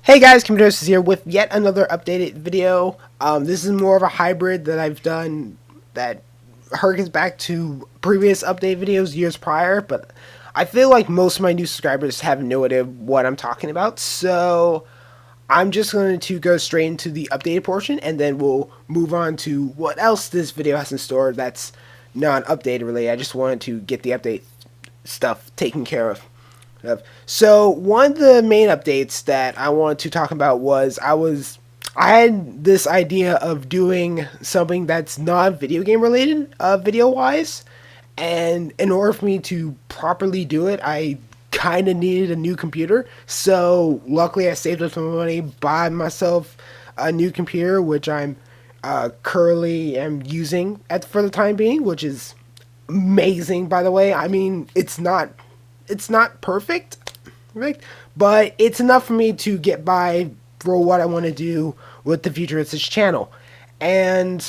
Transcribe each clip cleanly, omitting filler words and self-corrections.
Hey guys, COMPUTEROSIS here with yet another updated video. This is more of a hybrid that I've done that harkens back to previous update videos years prior, but I feel like most of my new subscribers have no idea what I'm talking about, so I'm just going to go straight into the updated portion and then we'll move on to what else this video has in store that's non-updated related. I just wanted to get the update stuff taken care of. So one of the main updates that I wanted to talk about was I had this idea of doing something that's not video game related, video wise, and in order for me to properly do it, I kind of needed a new computer. So luckily, I saved up some money, bought myself a new computer, which I'm currently am using for the time being, which is amazing. By the way, I mean it's not perfect, right? But it's enough for me to get by for what I want to do with the future of this channel. And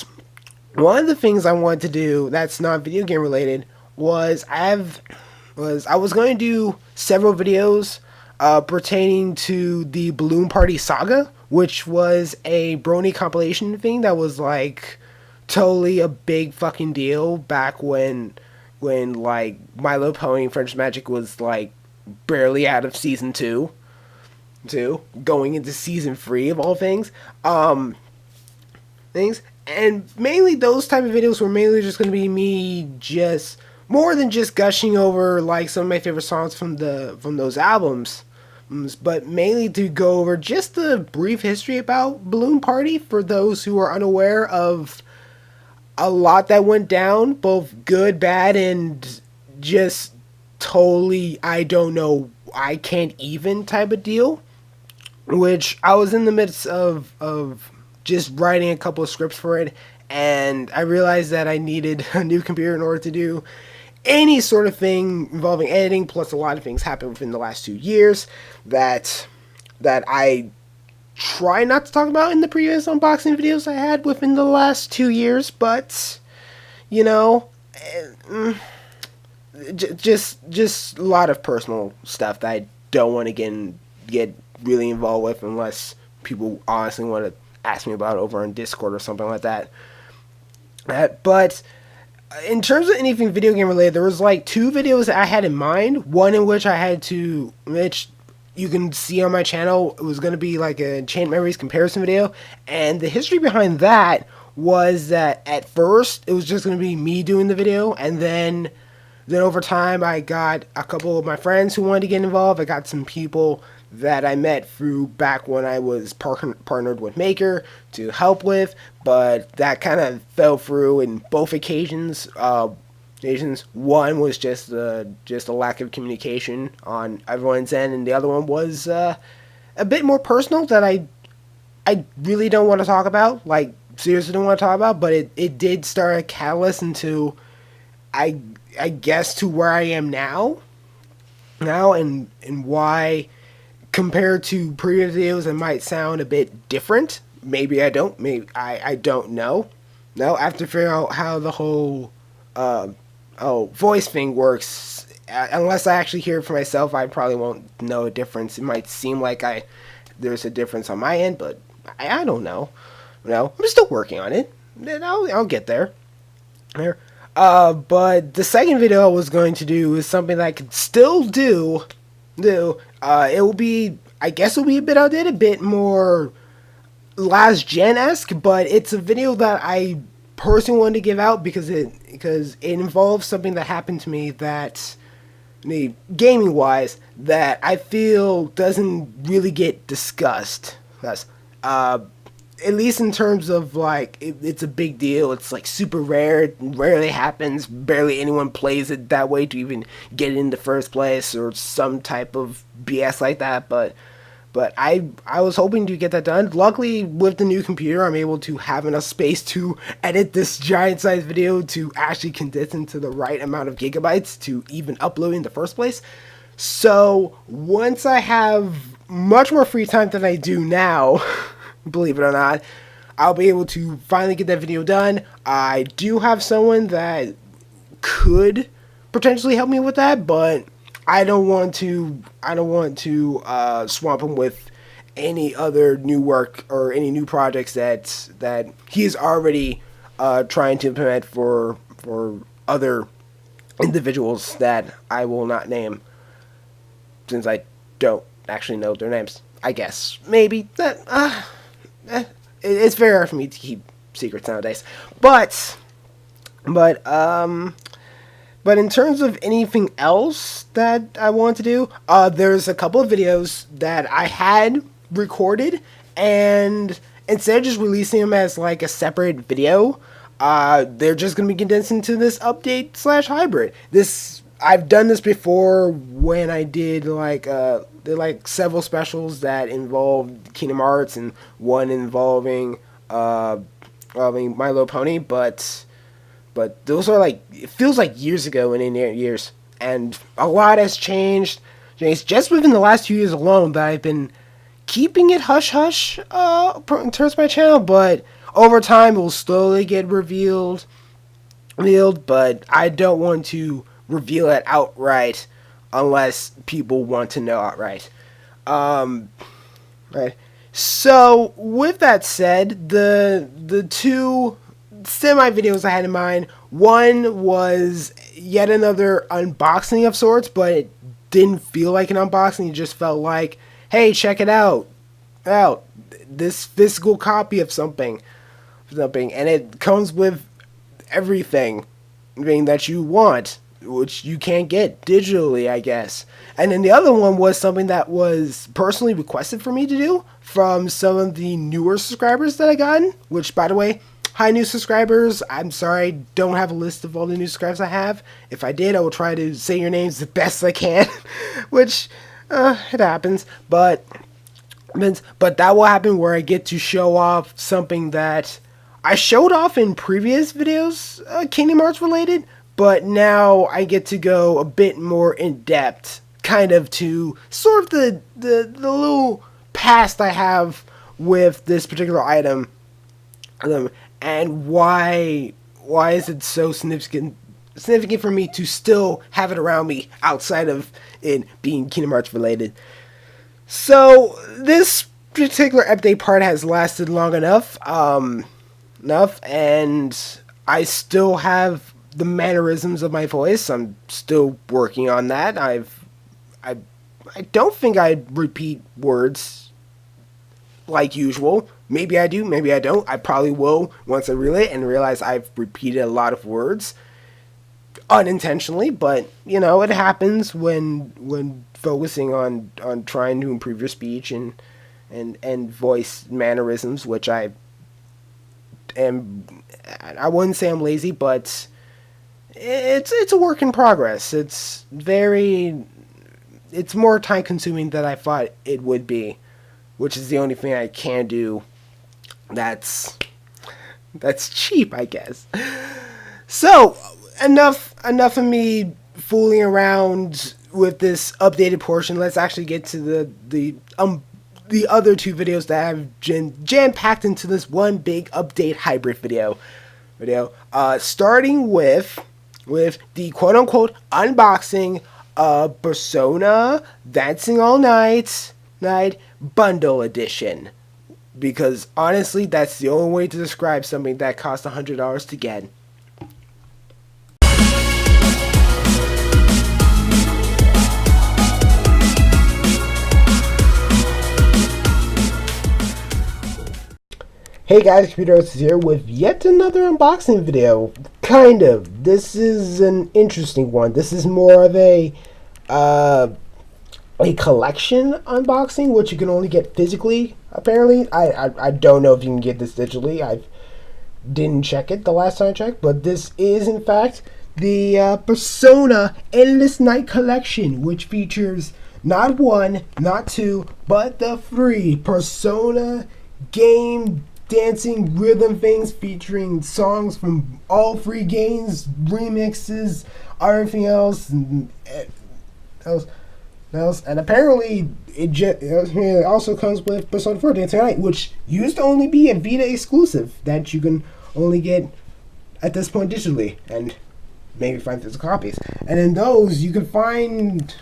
one of the things I wanted to do that's not video game related was I was going to do several videos pertaining to the Balloon Party Saga, which was a Brony compilation thing that was like totally a big fucking deal back when like My Little Pony French Magic was like barely out of season two, going into season 3 of all things. And mainly those type of videos were mainly just gonna be me just more than just gushing over like some of my favorite songs from those albums. But mainly to go over just a brief history about Balloon Party for those who are unaware of a lot that went down, both good, bad, and just totally I don't know, I can't even type of deal. Which I was in the midst of just writing a couple of scripts for it, and I realized that I needed a new computer in order to do any sort of thing involving editing. Plus, a lot of things happened within the last 2 years that I try not to talk about in the previous unboxing videos I had within the last 2 years, but you know, just a lot of personal stuff that I don't want to get really involved with unless people honestly want to ask me about it over on Discord or something like that. But in terms of anything video game related, there was like 2 videos that I had in mind. One in which which you can see on my channel, it was going to be like a Enchant Memories comparison video, and the history behind that was that at first it was just going to be me doing the video, and then over time I got a couple of my friends who wanted to get involved. I got some people that I met through back when I was partnered with Maker to help with, but that kind of fell through in both occasions. One was just a lack of communication on everyone's end, and the other one was a bit more personal that I really don't want to talk about. Like, seriously don't want to talk about, but it did start a catalyst into I guess to where I am now, and why compared to previous videos it might sound a bit different. Maybe I don't. Maybe I don't know. No, I have to figure out how the whole voice thing works. Unless I actually hear it for myself, I probably won't know a difference. It might seem like there's a difference on my end, but I don't know. No, I'm still working on it. I'll get there. But the second video I was going to do is something that I could still do. It will be, I guess it'll be a bit outdated, a bit more last gen-esque, but it's a video that I personally wanted to give out because it involves something that happened to me that, gaming wise, that I feel doesn't really get discussed. That's at least in terms of like it's a big deal. It's like super rare. It rarely happens. Barely anyone plays it that way to even get it in the first place or some type of BS like that. But I was hoping to get that done. Luckily, with the new computer, I'm able to have enough space to edit this giant size video to actually condense into the right amount of gigabytes to even upload in the first place. So once I have much more free time than I do now, believe it or not, I'll be able to finally get that video done. I do have someone that could potentially help me with that, but I don't want to swamp him with any other new work or any new projects that he is already trying to implement for other individuals that I will not name, since I don't actually know their names. I guess maybe that it's very hard for me to keep secrets nowadays. But in terms of anything else that I want to do, there's a couple of videos that I had recorded, and instead of just releasing them as like a separate video, they're just going to be condensed into this update / hybrid. I've done this before when I did like several specials that involved Kingdom Hearts and one involving My Little Pony, but those are like, it feels like years ago in years, and a lot has changed. Just within the last 2 years alone that I've been keeping it hush hush in terms of my channel, but over time it will slowly get revealed, but I don't want to reveal it outright unless people want to know outright. Right. So with that said, the two semi videos I had in mind, one was yet another unboxing of sorts, but it didn't feel like an unboxing. It just felt like, hey, check it out, this physical copy of something, and it comes with everything that you want, which you can't get digitally, I guess. And then the other one was something that was personally requested for me to do from some of the newer subscribers that I gotten, which, by the way, hi new subscribers. I'm sorry I don't have a list of all the new subscribers I have. If I did, I will try to say your names the best I can, which it happens, but that will happen where I get to show off something that I showed off in previous videos, Kingdom Hearts related, but now I get to go a bit more in depth, kind of to sort of the little past I have with this particular item, and why is it so significant for me to still have it around me outside of it being Kingdom Hearts related. So this particular update part has lasted long enough, and I still have the mannerisms of my voice. I'm still working on that. I don't think I repeat words like usual. Maybe I do, maybe I don't. I probably will once I reel it and realize I've repeated a lot of words unintentionally, but you know, it happens when focusing on trying to improve your speech and voice mannerisms, which I wouldn't say I'm lazy, but it's a work in progress. It's more time consuming than I thought it would be, which is the only thing I can do that's cheap, I guess. So enough of me fooling around with this updated portion. Let's actually get to the other two videos that I've jam-packed into this one big update hybrid video. Starting with the quote-unquote unboxing of Persona Dancing All Night Bundle Edition. Because honestly, that's the only way to describe something that costs $100 to get. Hey guys, COMPUTEROSIS here with yet another unboxing video. Kind of. This is an interesting one. This is more of a collection unboxing, which you can only get physically, apparently. I don't know if you can get this digitally. I didn't check it the last time I checked, but this is, in fact, the Persona Endless Night Collection, which features not one, not two, but the 3 Persona game dancing rhythm things, featuring songs from all 3 games, remixes, everything else, and apparently it also comes with Persona 4 Dancing Night, which used to only be a Vita exclusive that you can only get at this point digitally, and maybe find physical copies. And in those, you can find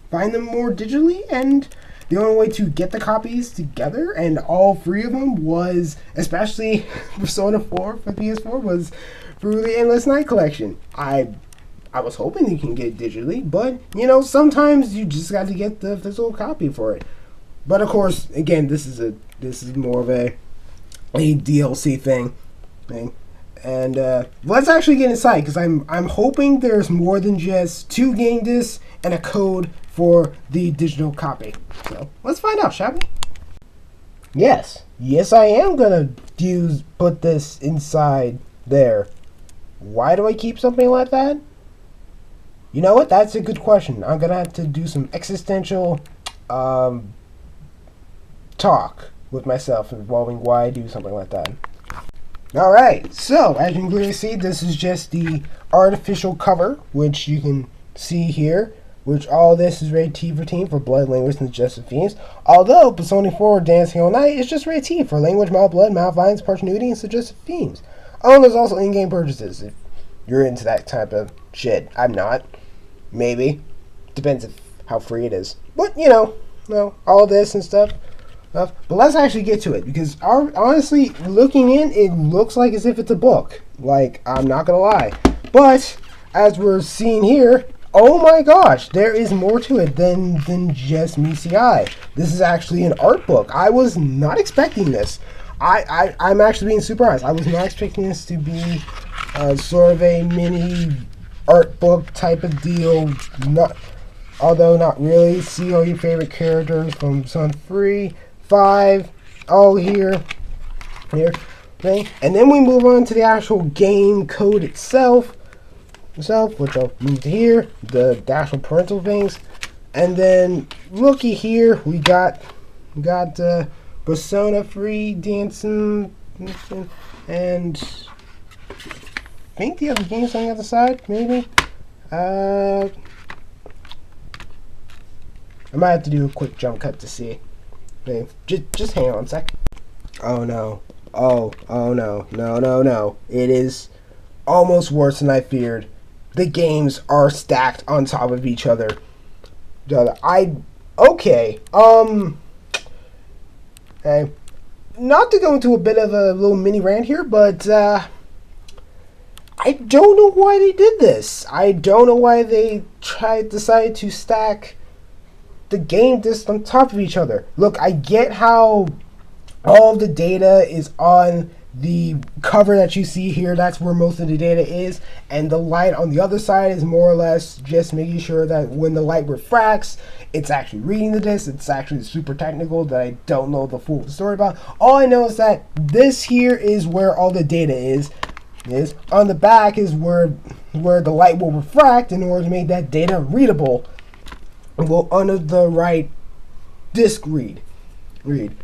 them more digitally, and the only way to get the copies together, and all 3 of them was, especially Persona 4 for PS4, was through the Endless Night Collection. I was hoping you can get it digitally, but, you know, sometimes you just got to get the physical copy for it. But of course, again, this is more of a DLC thing. And let's actually get inside, because I'm hoping there's more than just 2 game discs and a code for the digital copy. So let's find out, shall we? Yes, I am gonna put this inside there. Why do I keep something like that? You know what? That's a good question. I'm gonna have to do some existential talk with myself involving why I do something like that. Alright, so as you can clearly see, this is just the artificial cover, which you can see here, which all this is rated T for teen for blood, language, and suggestive themes. Although Persona 4 Dancing All Night is just rated T for language, mild blood, mild violence, partial nudity, and suggestive themes. Oh, and there's also in-game purchases if you're into that type of shit. I'm not. Maybe. Depends how free it is. But, you know, all this and stuff. But let's actually get to it, because honestly, looking in, it looks like as if it's a book. Like, I'm not gonna lie. But, as we're seeing here, oh my gosh, there is more to it than just meets the eye. This is actually an art book. I was not expecting this. I'm actually being surprised. I was not expecting this to be sort of a mini art book type of deal. Although not really. See all your favorite characters from Persona 3, 5, all here, okay? And then we move on to the actual game code itself, which I'll move to here, the actual parental things. And then looky here, we got Persona 3 dancing, and I think the other games on the other side, maybe. I might have to do a quick jump cut to see. Okay, just hang on a sec. Oh no. Oh no. No. It is almost worse than I feared. The games are stacked on top of each other. Okay. Okay. Not to go into a bit of a little mini rant here, but I don't know why they did this. I don't know why they decided to stack the game discs on top of each other. Look, I get how all of the data is on the cover that you see here. That's where most of the data is, and the light on the other side is more or less just making sure that when the light refracts, it's actually reading the disc. It's actually super technical that I don't know the full story about. All I know is that this here is where all the data is. On the back is where the light will refract in order to make that data readable. Will under the right disc read.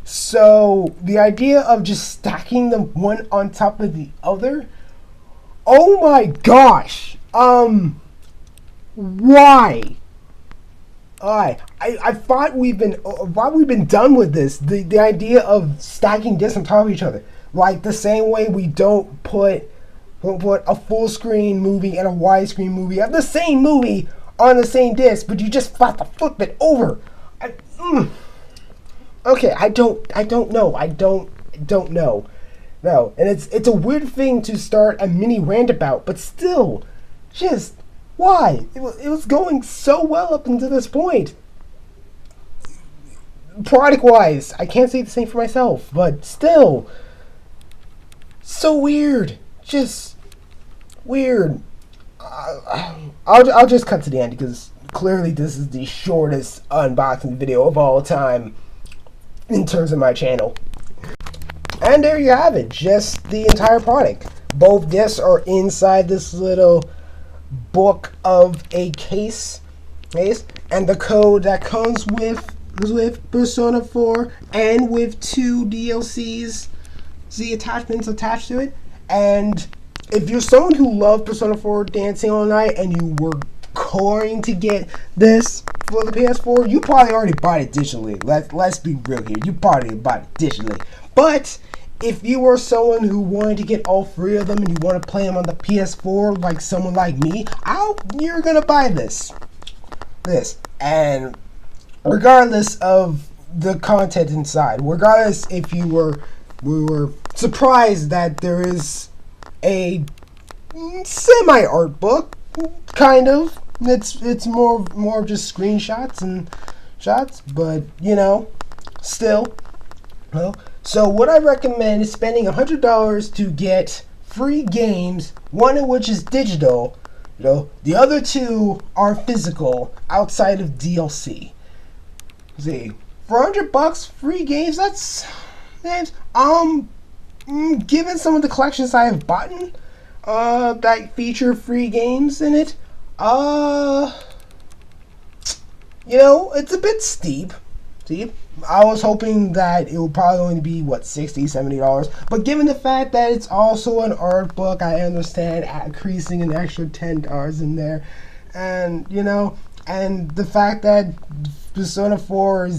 So the idea of just stacking them one on top of the other, oh my gosh, why? I thought we've been done with this. The idea of stacking discs on top of each other, like the same way we don't put a full screen movie and a widescreen movie of the same movie on the same disc, but you just have to flip it over. Okay, I don't know. No, and it's a weird thing to start a mini rant about, but still, just why? It was going so well up until this point. Product-wise, I can't say the same for myself, but still, so weird. Just weird. I'll just cut to the end, because clearly this is the shortest unboxing video of all time in terms of my channel. And there you have it, just the entire product. Both discs are inside this little book of a case, and the code that comes with Persona 4 and with 2 DLCs, the attachments attached to it. And if you're someone who loved Persona 4 Dancing All Night and you were going to get this for the PS4, you probably already bought it digitally. Let's be real here. You probably bought it digitally. But if you are someone who wanted to get all 3 of them and you want to play them on the PS4 like someone like me, you're going to buy this. And regardless of the content inside. Regardless if we were surprised that there is a semi art book, kind of. It's more just screenshots and shots, but you know, still. Well, so what I recommend is spending $100 to get free games, one of which is digital. You know, the other two are physical outside of DLC. See, for $100, free games. That's games. Given some of the collections I have bought, that feature free games in it, you know, it's a bit steep. See, I was hoping that it would probably only be, what, $60, $70. But given the fact that it's also an art book, I understand increasing an extra $10 in there. And, you know, and the fact that Persona 4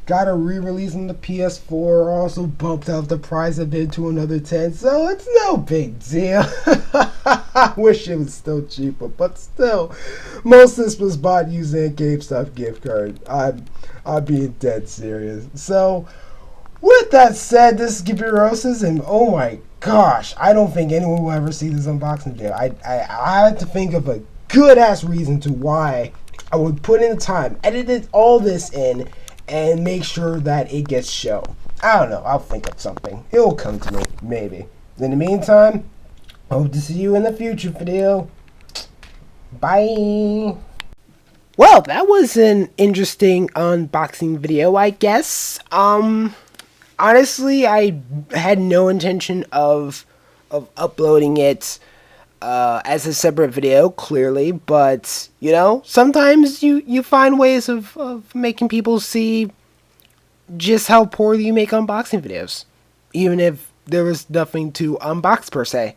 got a re-release on the PS4 also bumped up the price a bit to another $10. So it's no big deal. I wish it was still cheaper, but still, most of this was bought using a GameStop gift card. I'm being dead serious. So, with that said, this is Computerosis, and oh my gosh, I don't think anyone will ever see this unboxing video. I had to think of a good-ass reason to why I would put in the time, edited all this in, and make sure that it gets shown. I don't know, I'll think of something. It'll come to me, maybe. In the meantime, hope to see you in the future video. Bye! Well, that was an interesting unboxing video, I guess. Honestly, I had no intention of uploading it as a separate video, clearly, but, you know, sometimes you find ways of making people see just how poorly you make unboxing videos, even if there was nothing to unbox per se.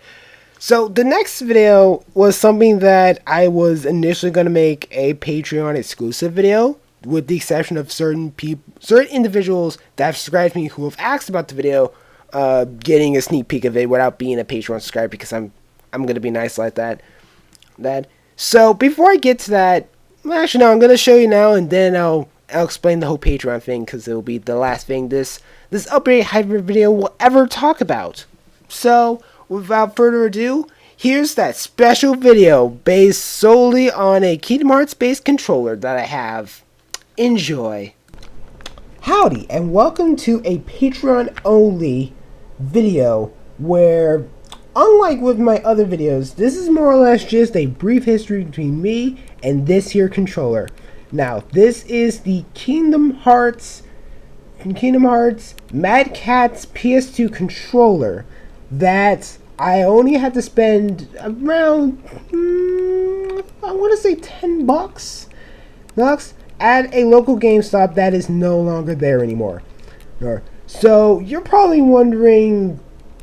So the next video was something that I was initially going to make a Patreon exclusive video, with the exception of certain individuals that have subscribed to me who have asked about the video, getting a sneak peek of it without being a Patreon subscriber, because I'm going to be nice like that. So before I get to that, actually no, I'm going to show you now, and then I'll explain the whole Patreon thing, because it'll be the last thing this updated hybrid video will ever talk about. So without further ado, here's that special video based solely on a Kingdom Hearts based controller that I have. Enjoy. Howdy, and welcome to a Patreon only video where, unlike with my other videos, this is more or less just a brief history between me and this here controller. Now, this is the Kingdom Hearts Mad Catz PS2 controller that I only had to spend around, I want to say $10 at a local GameStop that is no longer there anymore. So you're probably wondering,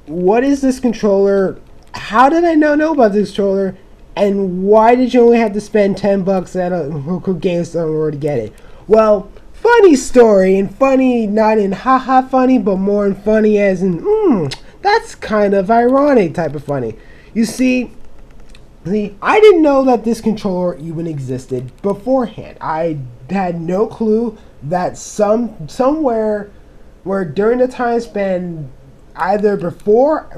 what is this controller? How did I not know about this controller? And why did you only have to spend $10 at a local GameStop in order to get it? Well, funny story, and funny not in haha funny, but more in funny as in that's kind of ironic type of funny. You see, I didn't know that this controller even existed beforehand. I had no clue that somewhere where during the time span, either before,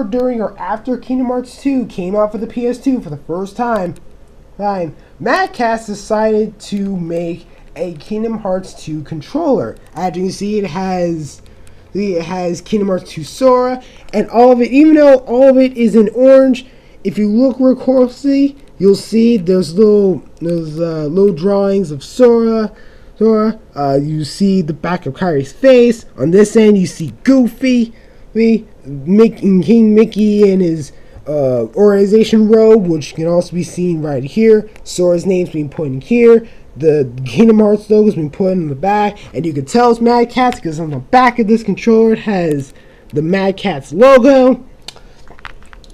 during, or after Kingdom Hearts 2 came out for the PS2 for the first time, Mad Catz decided to make a Kingdom Hearts 2 controller. As you can see, it has Kingdom Hearts 2 Sora, and all of it, even though all of it is in orange, if you look real closely, you'll see there's little drawings of Sora. You see the back of Kyrie's face. On this end, you see Goofy, King Mickey in his organization robe, which can also be seen right here. Sora's name's being put in here. The Kingdom Hearts logo's been put in the back, and you can tell it's Mad Catz because on the back of this controller it has the Mad Catz logo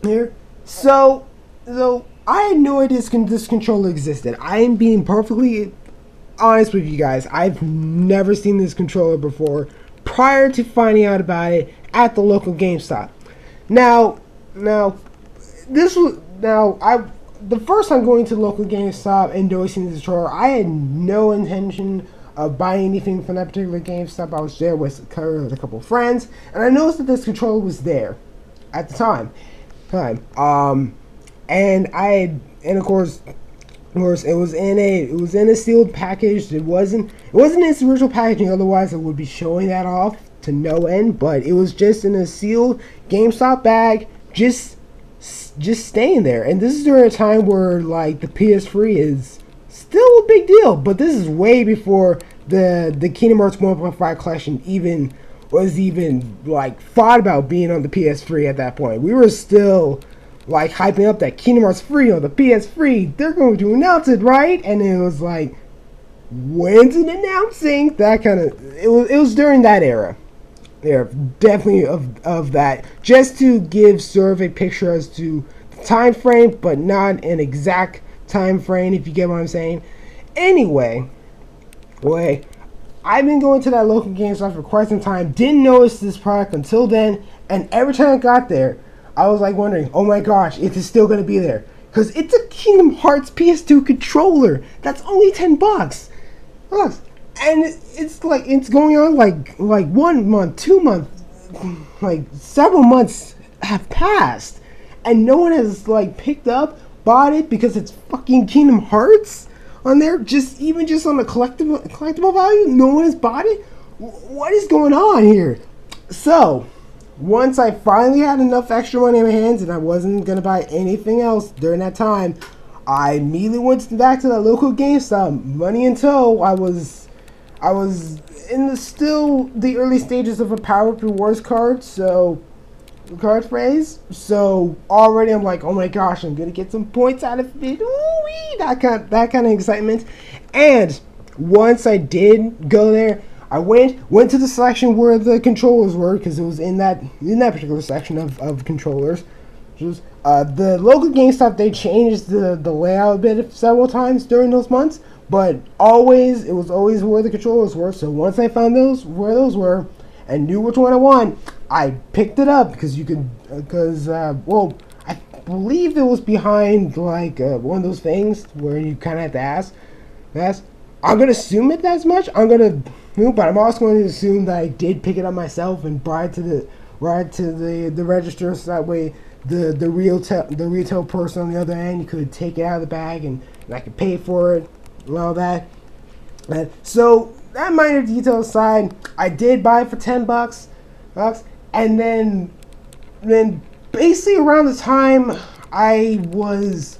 here. So I had no idea this controller existed. I am being perfectly honest with you guys. I've never seen this controller before prior to finding out about it at the local GameStop. The first time going to the local GameStop and noticing this controller, I had no intention of buying anything from that particular GameStop. I was there with a couple of friends, and I noticed that this controller was there at the time. And of course, it was in a sealed package. It wasn't in its original packaging. Otherwise, it would be showing that off to no end. But it was just in a sealed GameStop bag, just staying there. And this is during a time where like the PS3 is still a big deal. But this is way before the Kingdom Hearts 1.5 collection was like thought about being on the PS3 at that point. We were still like hyping up that Kingdom Hearts 3 on the PS3. They're going to announce it, right? And it was like, when's it announcing? That kind of it was during that era. Yeah, definitely of that. Just to give sort of a picture as to the time frame, but not an exact time frame, if you get what I'm saying. Anyway, I've been going to that local GameStop for quite some time. Didn't notice this product until then, and every time I got there, I was like wondering, oh my gosh, is it still going to be there? Because it's a Kingdom Hearts PS2 controller. That's only $10. And it's like, it's going on like 1 month, 2 months, like several months have passed. And no one has like picked up, bought it because it's fucking Kingdom Hearts on there. Even just on the collectible value, no one has bought it. What is going on here? So, once I finally had enough extra money in my hands and I wasn't going to buy anything else during that time, I immediately went back to that local GameStop, money in tow. I was in the early stages of a Power Up Rewards card phrase. So already I'm like, oh my gosh, I'm going to get some points out of it. Ooh-wee, that kind of excitement. And once I did go there, I went to the section where the controllers were, because it was in that particular section of controllers. The local GameStop, they changed the layout a bit several times during those months, but it was always where the controllers were. So once I found where those were and knew which one I want, I picked it up because I believe it was behind like one of those things where you kind of have to ask. I'm gonna assume it as much. But I'm also going to assume that I did pick it up myself and brought it to the register, so that way the retail person on the other end could take it out of the bag and I could pay for it and all that. So that minor detail aside, I did buy it for $10, and then basically around the time I was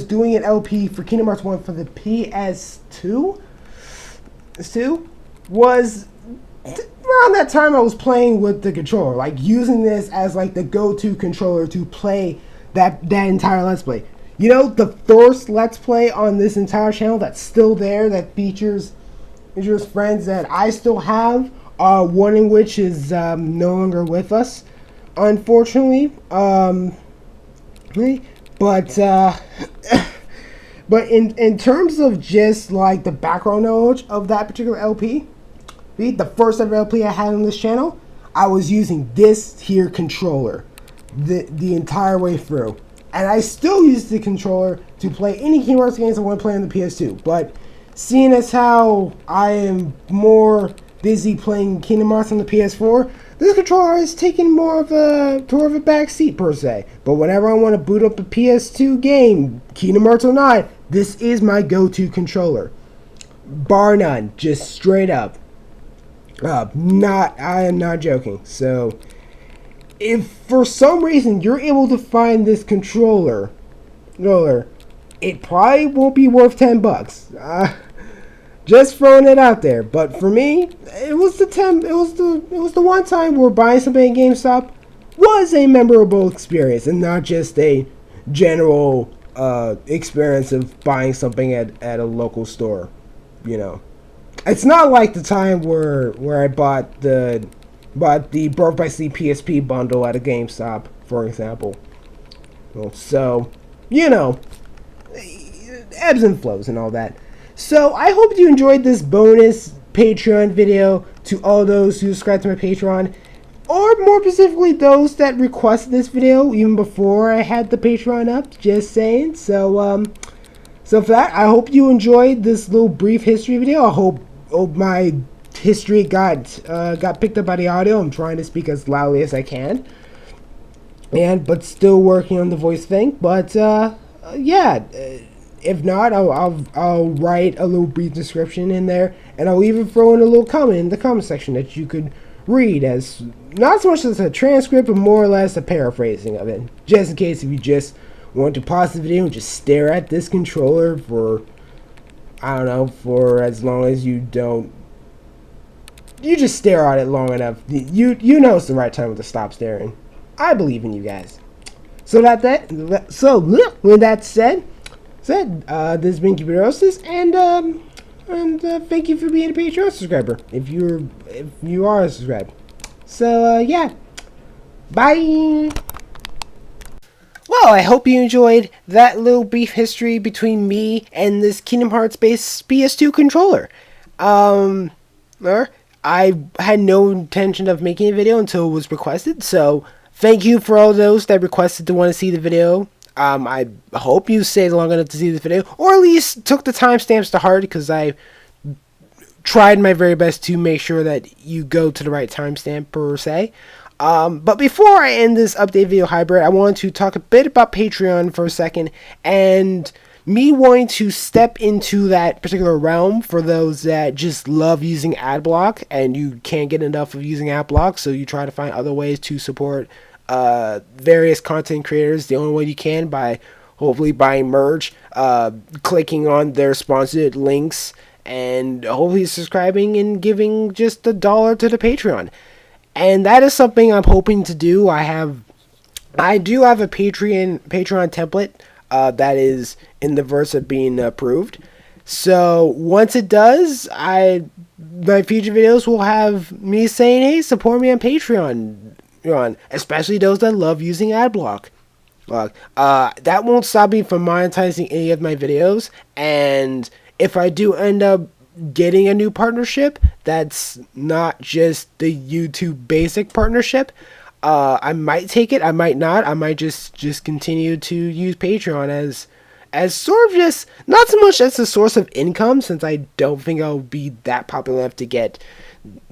doing an LP for Kingdom Hearts 1 for the PS2. Was around that time I was playing with the controller, like using this as like the go-to controller to play that entire Let's Play. You know, the first Let's Play on this entire channel that's still there, that features friends that I still have, one in which is no longer with us, unfortunately. But in terms of just like the background knowledge of that particular LP, the first ever LP I had on this channel, I was using this here controller the entire way through. And I still use the controller to play any Kingdom Hearts games I want to play on the PS2. But seeing as how I am more busy playing Kingdom Hearts on the PS4, this controller is taking more of a back seat per se. But whenever I want to boot up a PS2 game, Kingdom Hearts or not, this is my go-to controller. Bar none, just straight up. I am not joking. So, if for some reason you're able to find this controller, it probably won't be worth $10. Just throwing it out there. But for me, it was the one time where buying something at GameStop was a memorable experience and not just a general experience of buying something at a local store. You know, it's not like the time where I bought the Birth by Sleep PSP bundle at a GameStop, for example. Well, so, you know, ebbs and flows and all that. So, I hope you enjoyed this bonus Patreon video to all those who subscribe to my Patreon, or more specifically those that requested this video even before I had the Patreon up, just saying. So for that, I hope you enjoyed this little brief history video. I hope my history got picked up by the audio. I'm trying to speak as loudly as I can, but still working on the voice thing. But yeah, if not, I'll write a little brief description in there, and I'll even throw in a little comment in the comment section that you could read, as not so much as a transcript, but more or less a paraphrasing of it, just in case if you just want to pause the video and just stare at this controller for, I don't know, for as long as you just stare at it long enough. You know it's the right time to stop staring. I believe in you guys. So with that said, this has been Computerosis, and thank you for being a Patreon subscriber, if you are a subscriber. So yeah, bye. Well, I hope you enjoyed that little brief history between me and this Kingdom Hearts-based PS2 controller. I had no intention of making a video until it was requested, so thank you for all those that requested to want to see the video. I hope you stayed long enough to see this video, or at least took the timestamps to heart, because I tried my very best to make sure that you go to the right timestamp, per se. But before I end this update video hybrid, I want to talk a bit about Patreon for a second, and me wanting to step into that particular realm for those that just love using adblock, and you can't get enough of using adblock, so you try to find other ways to support various content creators the only way you can, by hopefully buying merch, clicking on their sponsored links, and hopefully subscribing and giving just $1 to the Patreon. And that is something I'm hoping to do. I do have a Patreon template that is in the verse of being approved. So once it does, my future videos will have me saying, hey, support me on Patreon, especially those that love using adblock. That won't stop me from monetizing any of my videos, and if I do end up getting a new partnership that's not just the YouTube basic partnership, I might take it, I might not, I might just continue to use Patreon as sort of just, not so much as a source of income, since I don't think I'll be that popular enough to get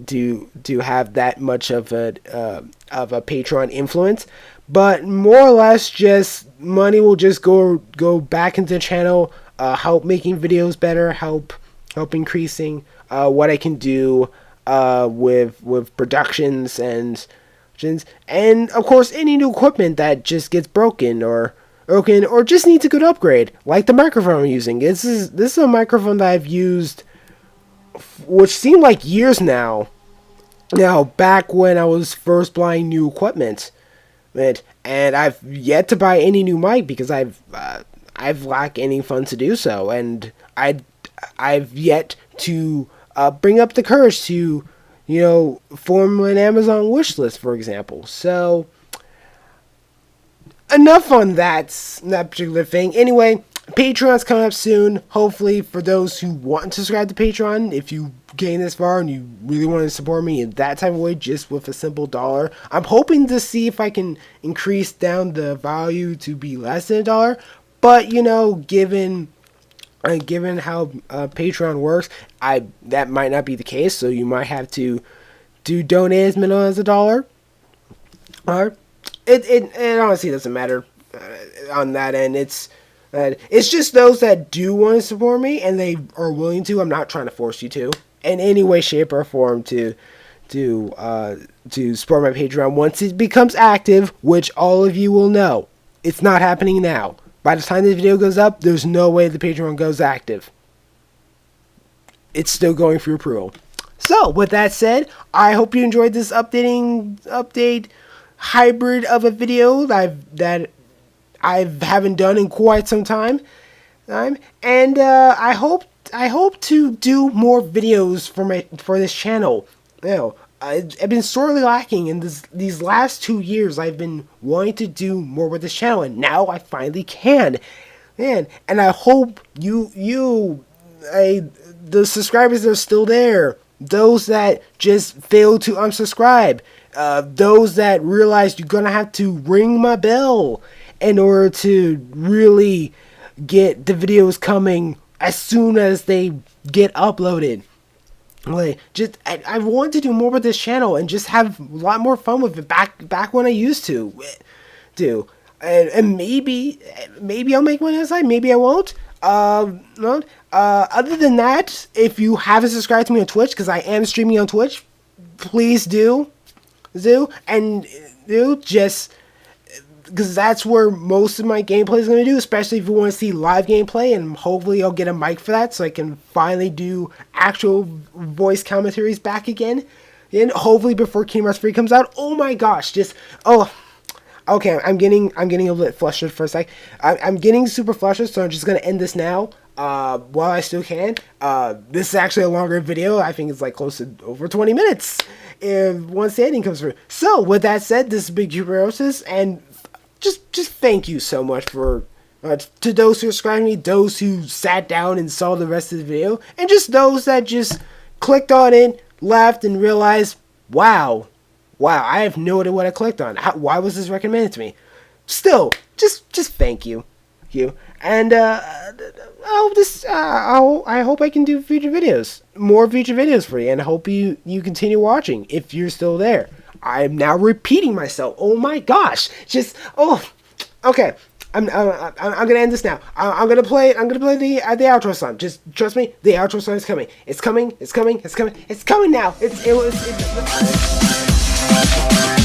to have that much of a Patreon influence, but more or less just money will just go back into the channel, help making videos better, help increasing what I can do with productions and of course any new equipment that just gets broken or just needs a good upgrade, like the microphone I'm using. This is a microphone that I've used, which seemed like years now, back when I was first buying new equipment, and I've yet to buy any new mic because I've lacked any funds to do so, and I've yet to bring up the courage to, form an Amazon wish list, for example. So enough on that particular thing. Anyway, Patreon's coming up soon. Hopefully, for those who want to subscribe to Patreon, if you gain this far and you really want to support me in that type of way, just with a simple $1, I'm hoping to see if I can increase down the value to be less than $1. But given how Patreon works, that might not be the case. So you might have to donate as minimum as $1. It honestly doesn't matter on that end. It's just those that do want to support me and they are willing to. I'm not trying to force you to in any way, shape, or form to support my Patreon once it becomes active, which all of you will know. It's not happening now. By the time this video goes up, there's no way the Patreon goes active. It's still going through approval. So, with that said, I hope you enjoyed this update hybrid of a video that I haven't done in quite some time. And I hope to do more videos for this channel. I've been sorely lacking in these last 2 years. I've been wanting to do more with this channel, and now I finally can. And I hope the subscribers that are still there, those that just failed to unsubscribe, those that realized you're gonna have to ring my bell in order to really get the videos coming as soon as they get uploaded. Like, just I want to do more with this channel and just have a lot more fun with it back when I used to do. And maybe I'll make one outside, maybe I won't. No. Other than that, if you haven't subscribed to me on Twitch, because I am streaming on Twitch, please do just because that's where most of my gameplay is going to do, especially if you want to see live gameplay, and hopefully I'll get a mic for that so I can finally do actual voice commentaries back again, and hopefully before Kingdom Hearts 3 comes out. Oh my gosh, okay, I'm getting a bit flustered for a sec. I'm getting super flustered, so I'm just going to end this now while I still can. This is actually a longer video. I think it's like close to over 20 minutes once the ending comes through. So with that said, this is Big Cuberosis, and just thank you so much for to those who subscribed to me, those who sat down and saw the rest of the video, and just those that just clicked on it, left, and realized, wow, I have no idea what I clicked on. Why was this recommended to me? Still, just thank you, and I hope I can do more future videos for you, and I hope you continue watching if you're still there. I'm now repeating myself. Oh my gosh! Okay. I'm gonna end this now. I'm gonna play the outro song. Just trust me, the outro song is coming. It's coming now. It's coming.